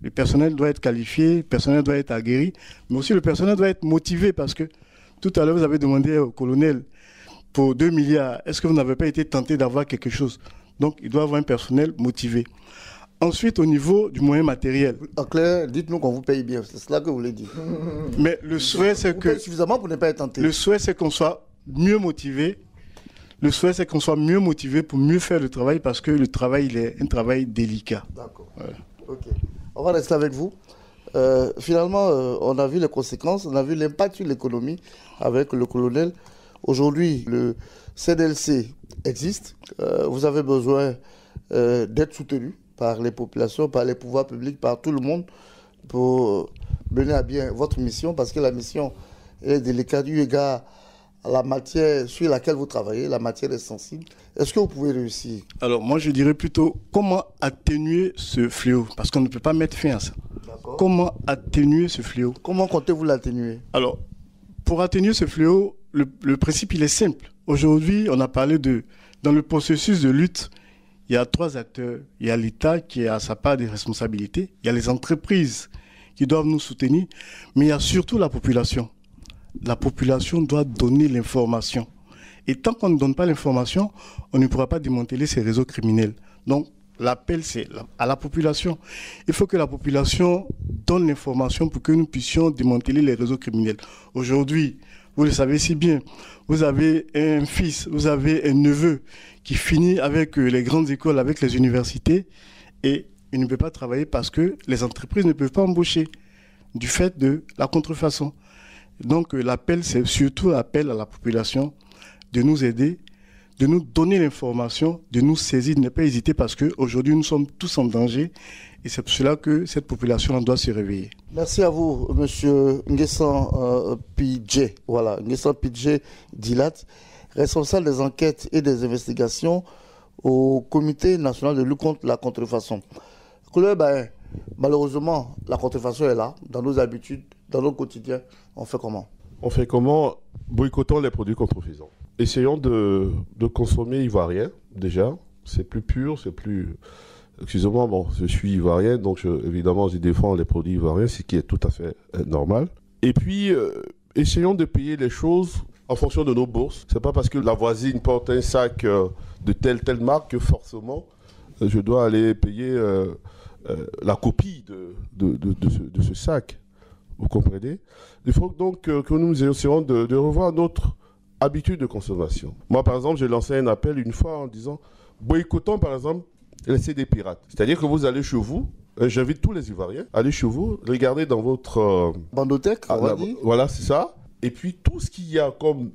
Le personnel doit être qualifié, le personnel doit être aguerri, mais aussi le personnel doit être motivé parce que tout à l'heure, vous avez demandé au colonel pour 2 milliards, est-ce que vous n'avez pas été tenté d'avoir quelque chose? Donc, il doit avoir un personnel motivé. Ensuite, au niveau du moyen matériel. En clair, dites-nous qu'on vous paye bien, c'est cela que vous voulez dire. Mais le souhait, c'est que... suffisamment pour ne pas être tenté. Le souhait, c'est qu'on soit mieux motivé. Le souhait, c'est qu'on soit mieux motivé pour mieux faire le travail parce que le travail, il est un travail délicat. D'accord. Voilà. Ok. On va rester avec vous. Finalement, on a vu les conséquences, on a vu l'impact sur l'économie avec le colonel. Aujourd'hui, le CDLC existe. Vous avez besoin d'être soutenu par les populations, par les pouvoirs publics, par tout le monde pour mener à bien votre mission parce que la mission est délicate eu égard à la matière sur laquelle vous travaillez, la matière est sensible. Est-ce que vous pouvez réussir? Alors, moi, je dirais plutôt comment atténuer ce fléau parce qu'on ne peut pas mettre fin à ça. Comment atténuer ce fléau? Comment comptez-vous l'atténuer? Alors, pour atténuer ce fléau, le principe, il est simple. Aujourd'hui, on a parlé dans le processus de lutte, il y a 3 acteurs. Il y a l'État qui a sa part des responsabilités. Il y a les entreprises qui doivent nous soutenir. Mais il y a surtout la population. La population doit donner l'information. Et tant qu'on ne donne pas l'information, on ne pourra pas démanteler ces réseaux criminels. Donc, l'appel, c'est à la population. Il faut que la population donne l'information pour que nous puissions démanteler les réseaux criminels. Aujourd'hui, vous le savez si bien, vous avez un fils, vous avez un neveu qui finit avec les grandes écoles, avec les universités, et il ne peut pas travailler parce que les entreprises ne peuvent pas embaucher du fait de la contrefaçon. Donc l'appel, c'est surtout l'appel à la population de nous aider, de nous donner l'information, de nous saisir, de ne pas hésiter parce qu'aujourd'hui nous sommes tous en danger et c'est pour cela que cette population doit se réveiller. Merci à vous, monsieur Nguessan Pidje. Voilà, Nguessan Pidje Dilat, responsable des enquêtes et des investigations au Comité national de lutte contre la contrefaçon. Malheureusement, la contrefaçon est là, dans nos habitudes, dans notre quotidien. On fait comment? On fait comment? Boycottons les produits contrefaisants. Essayons de consommer ivoirien, déjà. C'est plus pur, c'est plus... Excusez-moi, bon, je suis ivoirien, donc évidemment, je défends les produits ivoiriens, ce qui est tout à fait normal. Et puis, essayons de payer les choses en fonction de nos bourses. C'est pas parce que la voisine porte un sac de telle marque que forcément, je dois aller payer la copie de ce sac. Vous comprenez? Il faut donc que nous essayons de revoir notre habitude de consommation. Moi, par exemple, j'ai lancé un appel une fois en disant boycottons, par exemple, les CD pirates. C'est-à-dire que vous allez chez vous, j'invite tous les Ivoiriens, allez chez vous, regardez dans votre... bandothèque, on va dire. Voilà, c'est ça. Et puis, tout ce qu'il y a comme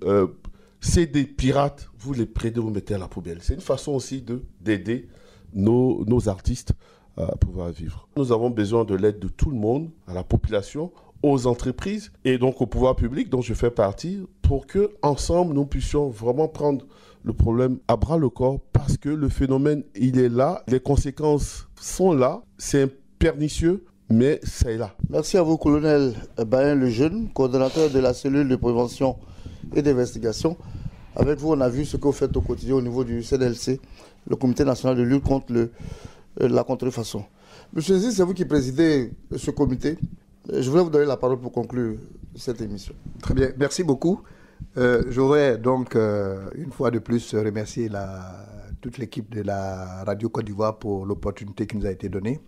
CD pirates, vous les prenez, vous mettez à la poubelle. C'est une façon aussi d'aider nos artistes à pouvoir vivre. Nous avons besoin de l'aide de tout le monde, à la population, aux entreprises et donc au pouvoir public dont je fais partie pour que ensemble nous puissions vraiment prendre le problème à bras le corps parce que le phénomène il est là, les conséquences sont là, c'est pernicieux mais c'est là. Merci à vous colonel Bain Lejeune, coordonnateur de la cellule de prévention et d'investigation. Avec vous on a vu ce que vous faites au quotidien au niveau du CNLC, le Comité national de lutte contre la contrefaçon. Monsieur Nzi, c'est vous qui présidez ce comité. Je voulais vous donner la parole pour conclure cette émission. Très bien, merci beaucoup. Je voudrais donc une fois de plus remercier toute l'équipe de la Radio Côte d'Ivoire pour l'opportunité qui nous a été donnée.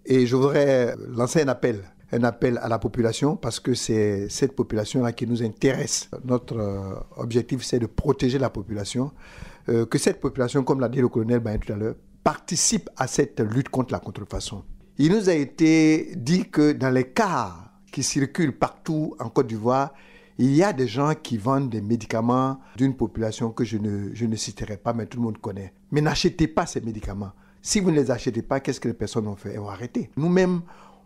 Et je voudrais lancer un appel à la population parce que c'est cette population-là qui nous intéresse. Notre objectif, c'est de protéger la population. Que cette population, comme l'a dit le colonel Bain tout à l'heure, participe à cette lutte contre la contrefaçon. Il nous a été dit que dans les cas qui circulent partout en Côte d'Ivoire, il y a des gens qui vendent des médicaments d'une population que je ne citerai pas, mais tout le monde connaît. Mais n'achetez pas ces médicaments. Si vous ne les achetez pas, qu'est-ce que les personnes ont fait? Elles vont arrêter. Nous-mêmes,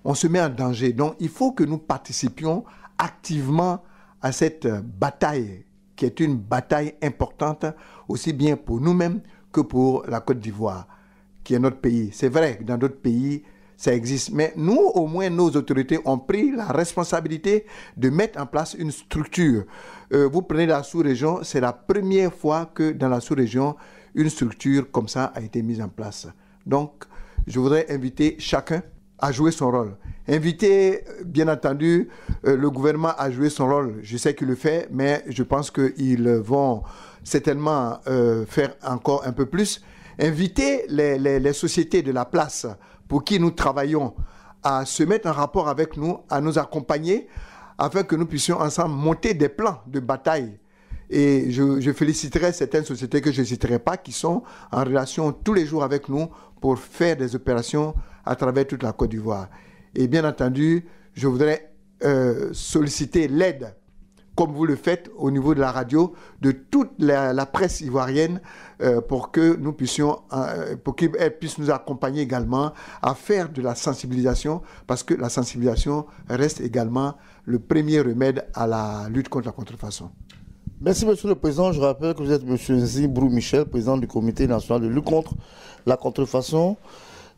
on se met en danger. Donc, il faut que nous participions activement à cette bataille, qui est une bataille importante, aussi bien pour nous-mêmes que pour la Côte d'Ivoire, qui est notre pays. C'est vrai que dans d'autres pays, ça existe. Mais nous, au moins, nos autorités ont pris la responsabilité de mettre en place une structure. Vous prenez la sous-région, c'est la première fois que dans la sous-région, une structure comme ça a été mise en place. Donc, je voudrais inviter chacun à jouer son rôle. Inviter, bien entendu, le gouvernement à jouer son rôle. Je sais qu'il le fait, mais je pense qu'ils vont certainement faire encore un peu plus. Inviter les sociétés de la place pour qui nous travaillons à se mettre en rapport avec nous, à nous accompagner, afin que nous puissions ensemble monter des plans de bataille. Et je féliciterai certaines sociétés que je ne citerai pas, qui sont en relation tous les jours avec nous pour faire des opérations à travers toute la Côte d'Ivoire. Et bien entendu, je voudrais solliciter l'aide, comme vous le faites au niveau de la radio, de toute la presse ivoirienne, pour que nous puissions, pour qu'elle puisse nous accompagner également à faire de la sensibilisation, parce que la sensibilisation reste également le premier remède à la lutte contre la contrefaçon. Merci, Monsieur le Président. Je rappelle que vous êtes Monsieur Zibrou Michel, président du Comité national de lutte contre la contrefaçon.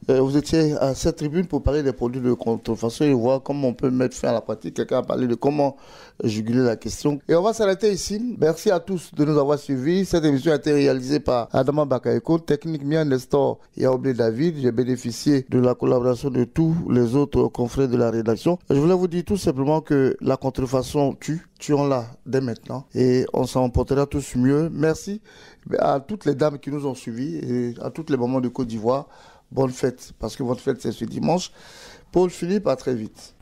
Vous étiez à cette tribune pour parler des produits de contrefaçon et voir comment on peut mettre fin à la pratique. Quelqu'un a parlé de comment juguler la question. Et on va s'arrêter ici. Merci à tous de nous avoir suivis. Cette émission a été réalisée par Adama Bakayoko, technique Mia Nestor et Aoblé David. J'ai bénéficié de la collaboration de tous les autres confrères de la rédaction. Je voulais vous dire tout simplement que la contrefaçon tue. Tuons-la dès maintenant et on s'en portera tous mieux. Merci à toutes les dames qui nous ont suivis et à toutes les mamans de Côte d'Ivoire. Bonne fête, parce que votre fête c'est ce dimanche. Paul Philippe, à très vite.